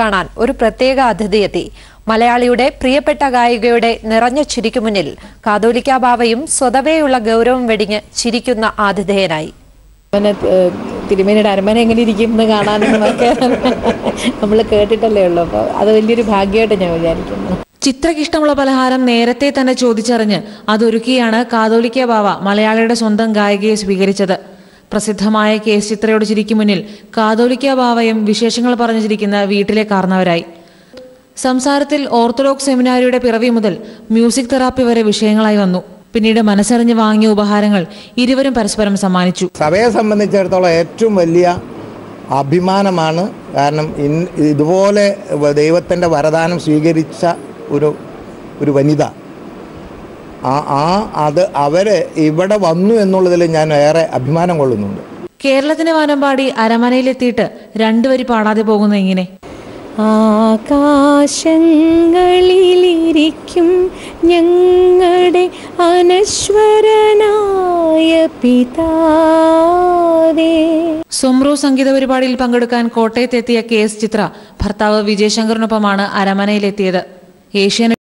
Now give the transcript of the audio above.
കാണാൻ ഒരു പ്രത്യേക അതിഥി എത്തി. മലയാളിയുടെ പ്രിയപ്പെട്ട ഗായികയുടെ നിറഞ്ഞ ചിരിക്കു മുന്നിൽ കാതോലിക്ക ബാവയും സ്വതവേയുള്ള ഗൗരവം വെടിഞ്ഞ് ചിരിക്കുന്ന ആതിഥേയനായി. തിരുമേനിയുടെ അരമന എങ്ങനെ ഇരിക്കും എന്ന് കാണാനൊക്കെ നമ്മൾ കേട്ടിട്ടല്ലേ ഉള്ളൂ. അപ്പോൾ അത് വലിയൊരു ഭാഗ്യമായിട്ട് ഞാൻ വിചാരിക്കുന്നു. ചിത്രയ്ക്ക് ഇഷ്ടമുള്ള പലഹാരം നേരത്തെ തന്നെ ചോദിച്ചറിഞ്ഞ് അതൊരുക്കിയാണ് കാതോലിക്ക ബാവ മലയാളിയുടെ സ്വന്തം ഗായികയെ സ്വീകരിച്ചത്. പ്രസിദ്ധമായ കേസ് ചിത്രയോട് ചിരിക്കും മുന്നിൽ കാതോലിക്ക ബാവയും വിശേഷങ്ങൾ പറഞ്ഞു ചിരിക്കുന്ന വീട്ടിലെ കാർന്നവരായി. സംസാരത്തിൽ ഓർത്തഡോക്സ് സെമിനാരിയുടെ പിറവി മുതൽ മ്യൂസിക് തെറാപ്പി വരെ വിഷയങ്ങളായി വന്നു. പിന്നീട് മനസ്സറിഞ്ഞ് വാങ്ങിയ ഉപഹാരങ്ങൾ ഇരുവരും പരസ്പരം സമ്മാനിച്ചു. സഭയെ സംബന്ധിച്ചിടത്തോളം ഏറ്റവും വലിയ അഭിമാനമാണ്. കാരണം ഇതുപോലെ ദൈവത്തിൻ്റെ വരദാനം സ്വീകരിച്ച ഒരു വനിത അത് അവര് ഇവിടെ വന്നു എന്നുള്ളതിൽ ഞാൻ ഏറെ അഭിമാനം കൊള്ളുന്നുണ്ട്. കേരളത്തിന്റെ വാനമ്പാടി അരമനയിലെത്തിയിട്ട് രണ്ടുവരി പാടാതെ പോകുന്ന ഇങ്ങനെ: ആകാശങ്ങളിലിരിക്കും ഞങ്ങളുടെ അനശ്വരനായ പിതാവേ. സൊമ്രോ സംഗീത പരിപാടിയിൽ പങ്കെടുക്കാൻ കോട്ടയത്തെത്തിയ കേസ് ചിത്ര ഭർത്താവ് വിജയശങ്കറിനൊപ്പമാണ് അരമനയിലെത്തിയത്. ഏഷ്യാനെറ്റ്